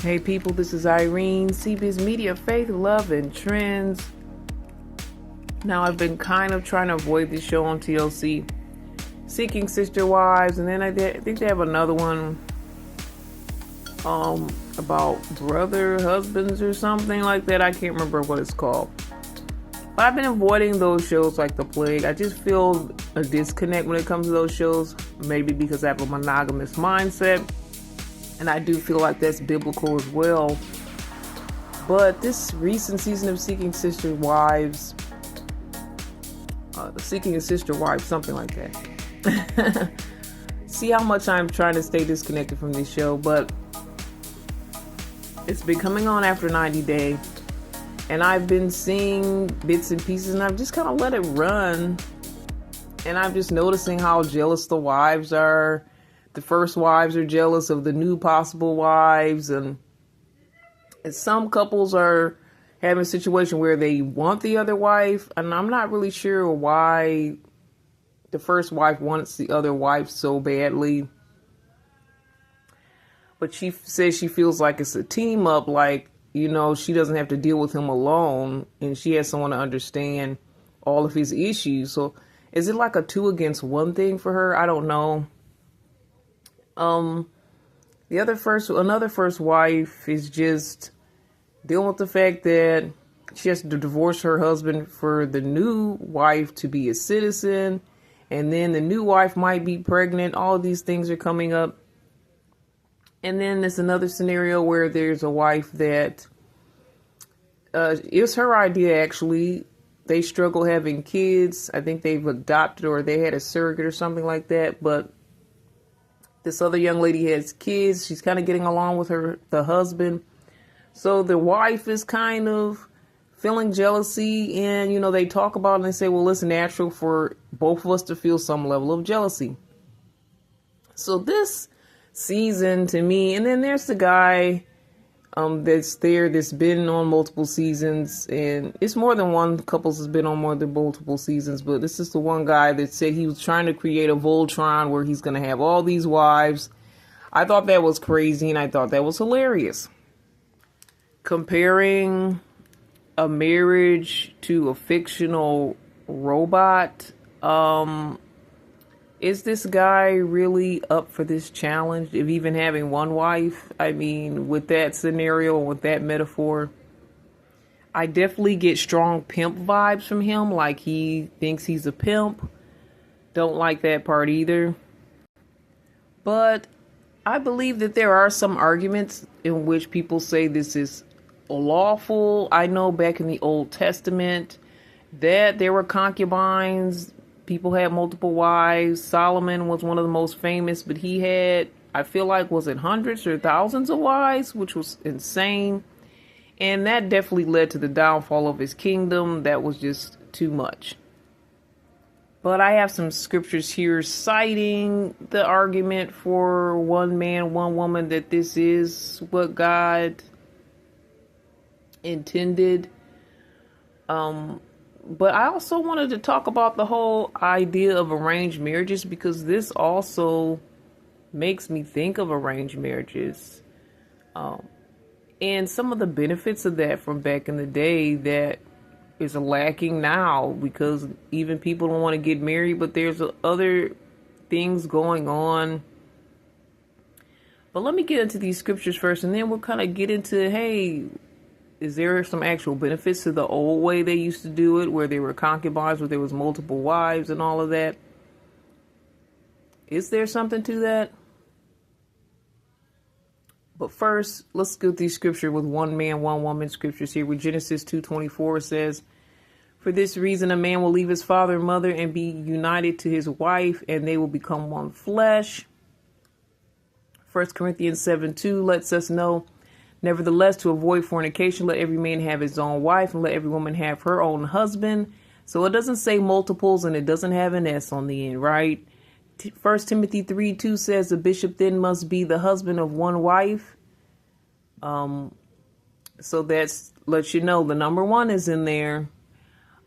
Hey people, this is Irene, CBiz Media, Faith, Love, and Trends. Now, I've been kind of trying to avoid this show on TLC, Seeking Sister Wives, and then I think they have another one about brother husbands or something like that. I can't remember what it's called. But I've been avoiding those shows like the plague. I just feel a disconnect when it comes to those shows, maybe because I have a monogamous mindset. And I do feel like that's biblical as well. But this recent season of Seeking Sister Wives, Seeking a Sister Wife, something like that. See how much I'm trying to stay disconnected from this show, but it's been coming on after 90 Day. And I've been seeing bits and pieces, and I've just kind of let it run. And I'm just noticing how jealous the wives are. The first wives are jealous of the new possible wives, and some couples are having a situation where they want the other wife, and I'm not really sure why the first wife wants the other wife so badly. But she says she feels like it's a team up, like, she doesn't have to deal with him alone, and she has someone to understand all of his issues. So is it like a 2 against 1 thing for her? I don't know. Another first wife is just dealing with the fact that she has to divorce her husband for the new wife to be a citizen, and then the new wife might be pregnant. All of these things are coming up. And then there's another scenario where there's a wife that it's her idea, actually. They struggle having kids. I think they've adopted or they had a surrogate or something like that, but this other young lady has kids. She's kind of getting along with the husband. So the wife is kind of feeling jealousy, and, they talk about it and they say, well, it's natural for both of us to feel some level of jealousy. So this season to me, and then there's the guy that's been on multiple seasons, and it's more than one couples has been on more than multiple seasons, but this is the one guy that said he was trying to create a Voltron where he's going to have all these wives. I thought that was crazy, and I thought that was hilarious. Comparing a marriage to a fictional robot, is this guy really up for this challenge of even having one wife? I mean, with that scenario, with that metaphor, I definitely get strong pimp vibes from him. Like he thinks he's a pimp. Don't like that part either. But I believe that there are some arguments in which people say this is lawful. I know back in the Old Testament that there were concubines. People had multiple wives. Solomon was one of the most famous, but he had, I feel like, was it hundreds or thousands of wives, which was insane. And that definitely led to the downfall of his kingdom. That was just too much. But I have some scriptures here citing the argument for one man, one woman, that this is what God intended. But I also wanted to talk about the whole idea of arranged marriages, because this also makes me think of arranged marriages. And some of the benefits of that from back in the day that is lacking now, because even people don't want to get married, but there's other things going on. But let me get into these scriptures first, and then we'll kind of get into, hey, is there some actual benefits to the old way they used to do it, where there were concubines, where there was multiple wives and all of that? Is there something to that? But first, let's go through these scripture with one man, one woman scriptures here. With Genesis 2:24 says, for this reason, a man will leave his father and mother and be united to his wife, and they will become one flesh. 1 Corinthians 7:2 lets us know, nevertheless, to avoid fornication, let every man have his own wife, and let every woman have her own husband. So it doesn't say multiples, and it doesn't have an S on the end, right? 1 Timothy 3:2 says the bishop then must be the husband of one wife. So that's lets you know the number one is in there.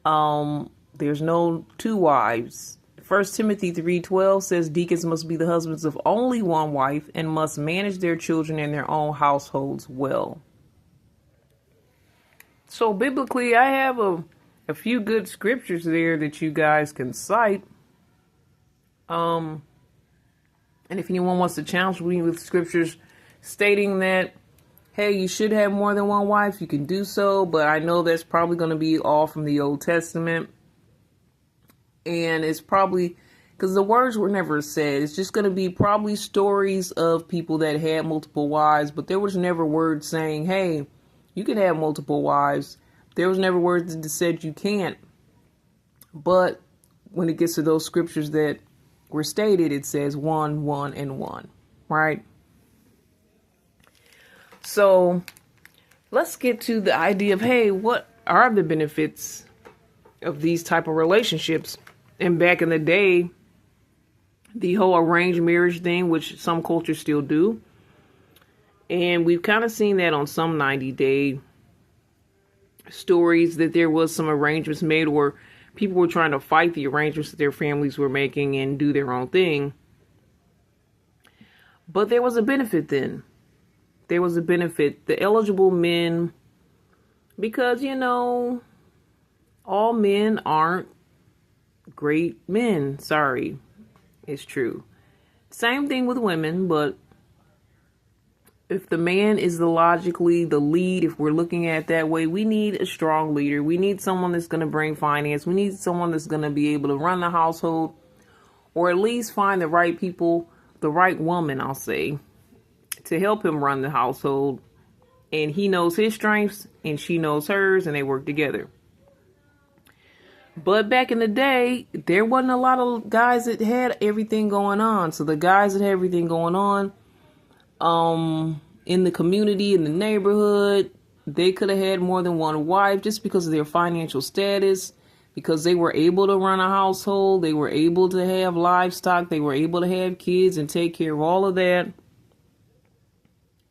There's no two wives. First Timothy 3:12 says deacons must be the husbands of only one wife and must manage their children and their own households well. So biblically, I have a few good scriptures there that you guys can cite. And if anyone wants to challenge me with scriptures stating that, hey, you should have more than one wife, you can do so. But I know that's probably going to be all from the Old Testament. And it's probably because the words were never said. It's just going to be probably stories of people that had multiple wives. But there was never words saying, hey, you can have multiple wives. There was never words that said you can't. But when it gets to those scriptures that were stated, it says 1, 1, and 1, right? So let's get to the idea of, hey, what are the benefits of these type of relationships? And back in the day, the whole arranged marriage thing, which some cultures still do. And we've kind of seen that on some 90-day stories that there was some arrangements made where people were trying to fight the arrangements that their families were making and do their own thing. But there was a benefit then. There was a benefit. The eligible men, because, all men aren't great men. Sorry. It's true. Same thing with women, but if the man is logically the lead, if we're looking at it that way, we need a strong leader. We need someone that's going to bring finance. We need someone that's going to be able to run the household, or at least find the right people, the right woman, I'll say, to help him run the household. And he knows his strengths and she knows hers, and they work together. But back in the day, there wasn't a lot of guys that had everything going on. So the guys that had everything going on, in the community, in the neighborhood, they could have had more than one wife just because of their financial status, because they were able to run a household, they were able to have livestock, they were able to have kids and take care of all of that.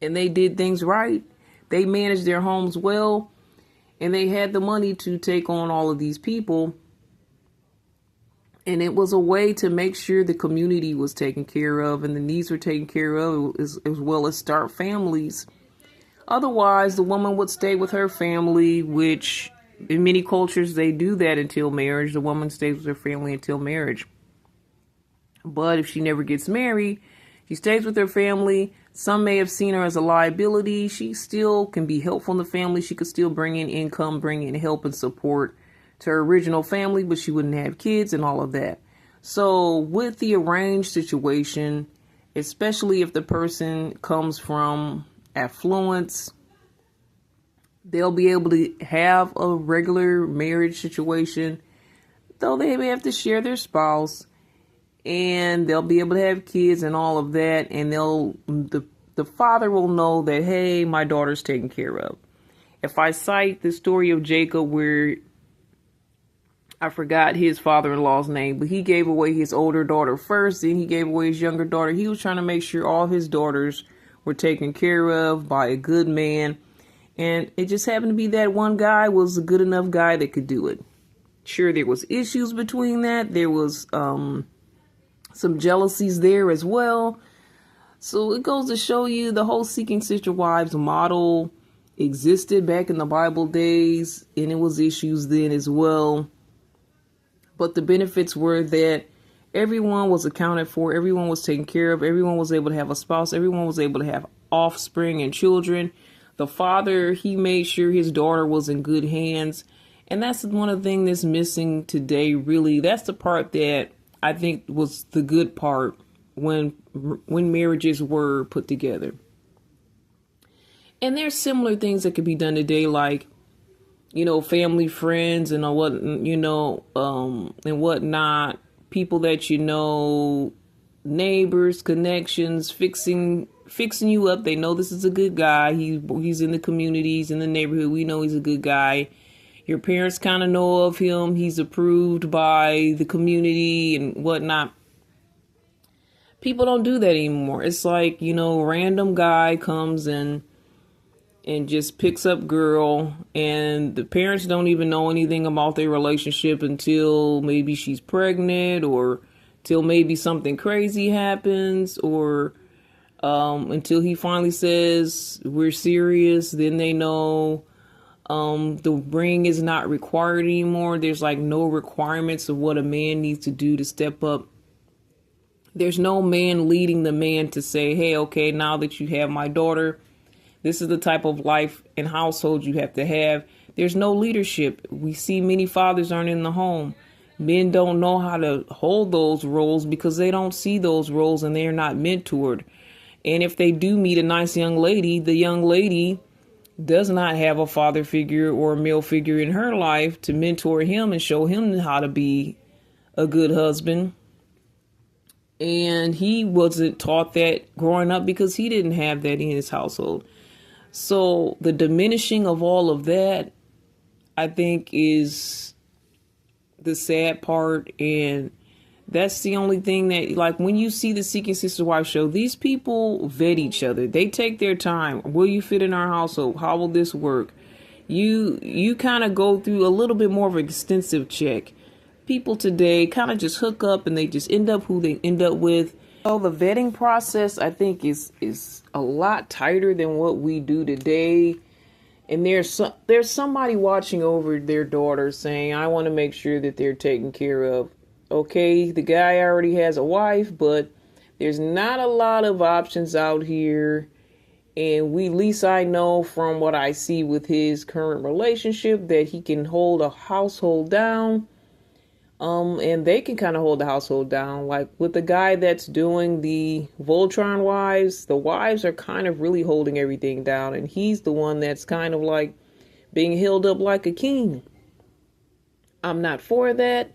And they did things right. They managed their homes well, and they had the money to take on all of these people. And it was a way to make sure the community was taken care of and the needs were taken care of, as well as start families. Otherwise, the woman would stay with her family, which in many cultures, they do that until marriage. The woman stays with her family until marriage. But if she never gets married, she stays with her family. Some may have seen her as a liability. She still can be helpful in the family. She could still bring in income, bring in help and support to her original family, but she wouldn't have kids and all of that. So with the arranged situation, especially if the person comes from affluence, they'll be able to have a regular marriage situation, though they may have to share their spouse, and they'll be able to have kids and all of that. And the father will know that, hey, my daughter's taken care of. If I cite the story of Jacob, where I forgot his father-in-law's name, but he gave away his older daughter first, then he gave away his younger daughter. He was trying to make sure all his daughters were taken care of by a good man. And it just happened to be that one guy was a good enough guy that could do it. Sure, there was issues between that. There was some jealousies there as well. So it goes to show you the whole seeking sister wives model existed back in the Bible days, and it was issues then as well. But the benefits were that everyone was accounted for, everyone was taken care of, everyone was able to have a spouse, everyone was able to have offspring and children. The father, he made sure his daughter was in good hands. And that's one of the things that's missing today, really. That's the part that I think was the good part when marriages were put together. And there's similar things that could be done today, like, family, friends, and and whatnot. People that neighbors, connections, fixing you up. They know this is a good guy. He's in the community, he's in the neighborhood. We know he's a good guy. Your parents kind of know of him. He's approved by the community and whatnot. People don't do that anymore. It's like, random guy comes and and just picks up girl, and the parents don't even know anything about their relationship until maybe she's pregnant, or till maybe something crazy happens, or until he finally says we're serious. Then they know the ring is not required anymore. There's like no requirements of what a man needs to do to step up. There's no man leading the man to say, hey, okay, now that you have my daughter, this is the type of life and household you have to have. There's no leadership. We see many fathers aren't in the home. Men don't know how to hold those roles because they don't see those roles and they're not mentored. And if they do meet a nice young lady, the young lady does not have a father figure or a male figure in her life to mentor him and show him how to be a good husband. And he wasn't taught that growing up because he didn't have that in his household. So the diminishing of all of that, I think, is the sad part. And that's the only thing that, like, when you see the Seeking Sister Wife show, these people vet each other. They take their time. Will you fit in our household? How will this work? You kind of go through a little bit more of an extensive check. People today kind of just hook up and they just end up who they end up with. So the vetting process, I think, is a lot tighter than what we do today. And there's somebody watching over their daughter saying, I want to make sure that they're taken care of. Okay, the guy already has a wife, but there's not a lot of options out here. And at least I know from what I see with his current relationship that he can hold a household down. And they can kind of hold the household down. Like with the guy that's doing the Voltron wives, the wives are kind of really holding everything down. And he's the one that's kind of like being held up like a king. I'm not for that.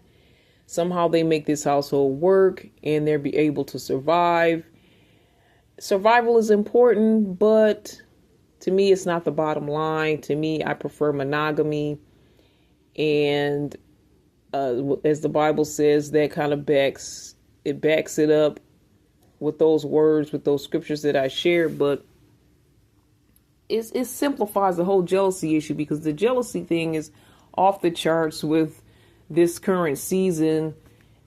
Somehow they make this household work and they'll be able to survive. Survival is important, but to me, it's not the bottom line. To me, I prefer monogamy. And as the Bible says, that kind of backs it up with those words, with those scriptures that I shared. But it simplifies the whole jealousy issue, because the jealousy thing is off the charts with this current season,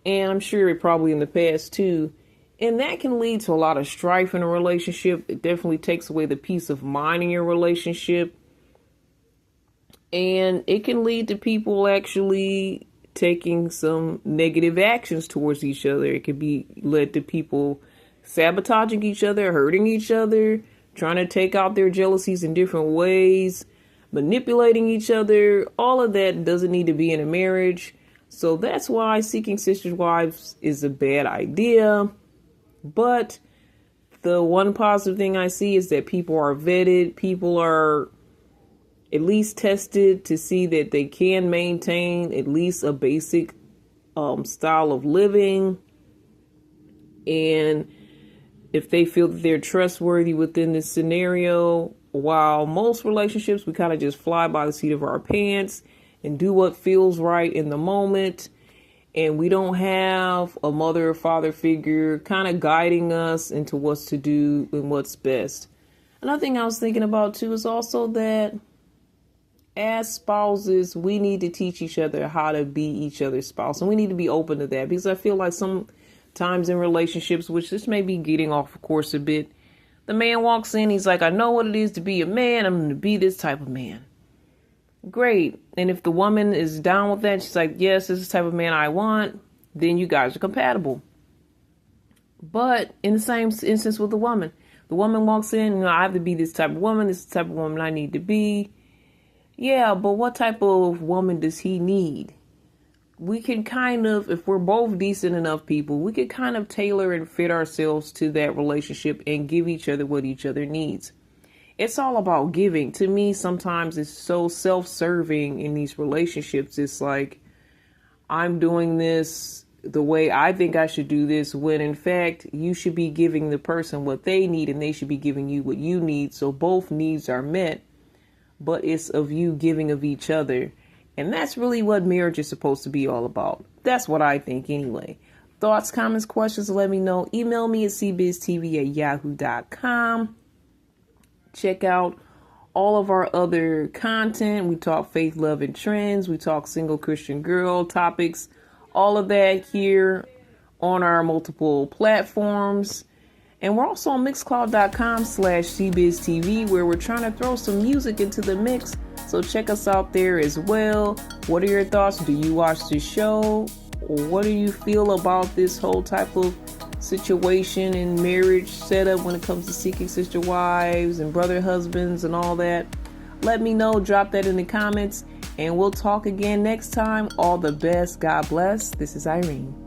and I'm sure it probably in the past too. And that can lead to a lot of strife in a relationship. It definitely takes away the peace of mind in your relationship. And it can lead to people actually taking some negative actions towards each other. It could be led to people sabotaging each other, hurting each other, trying to take out their jealousies in different ways, manipulating each other. All of that doesn't need to be in a marriage. So that's why Seeking Sisters Wives is a bad idea. But the one positive thing I see is that people are vetted. People are at least tested to see that they can maintain at least a basic style of living. And if they feel that they're trustworthy within this scenario, while most relationships, we kind of just fly by the seat of our pants and do what feels right in the moment. And we don't have a mother or father figure kind of guiding us into what's to do and what's best. Another thing I was thinking about too is also that as spouses, we need to teach each other how to be each other's spouse. And we need to be open to that, because I feel like sometimes in relationships, which this may be getting off course a bit, the man walks in, he's like, I know what it is to be a man. I'm going to be this type of man. Great. And if the woman is down with that, she's like, yes, this is the type of man I want, then you guys are compatible. But in the same instance with the woman walks in, I have to be this type of woman. This is the type of woman I need to be. Yeah, but what type of woman does he need? We can kind of, if we're both decent enough people, we could kind of tailor and fit ourselves to that relationship and give each other what each other needs. It's all about giving. To me, sometimes it's so self-serving in these relationships. It's like, I'm doing this the way I think I should do this, when in fact, you should be giving the person what they need and they should be giving you what you need. So both needs are met. But it's of you giving of each other. And that's really what marriage is supposed to be all about. That's what I think anyway. Thoughts, comments, questions, let me know. Email me at cbiztv@yahoo.com. Check out all of our other content. We talk faith, love, and trends. We talk single Christian girl topics. All of that here on our multiple platforms. And we're also on mixcloud.com/CBizTV, where we're trying to throw some music into the mix. So check us out there as well. What are your thoughts? Do you watch this show? What do you feel about this whole type of situation and marriage setup when it comes to seeking sister wives and brother husbands and all that? Let me know. Drop that in the comments. And we'll talk again next time. All the best. God bless. This is Irene.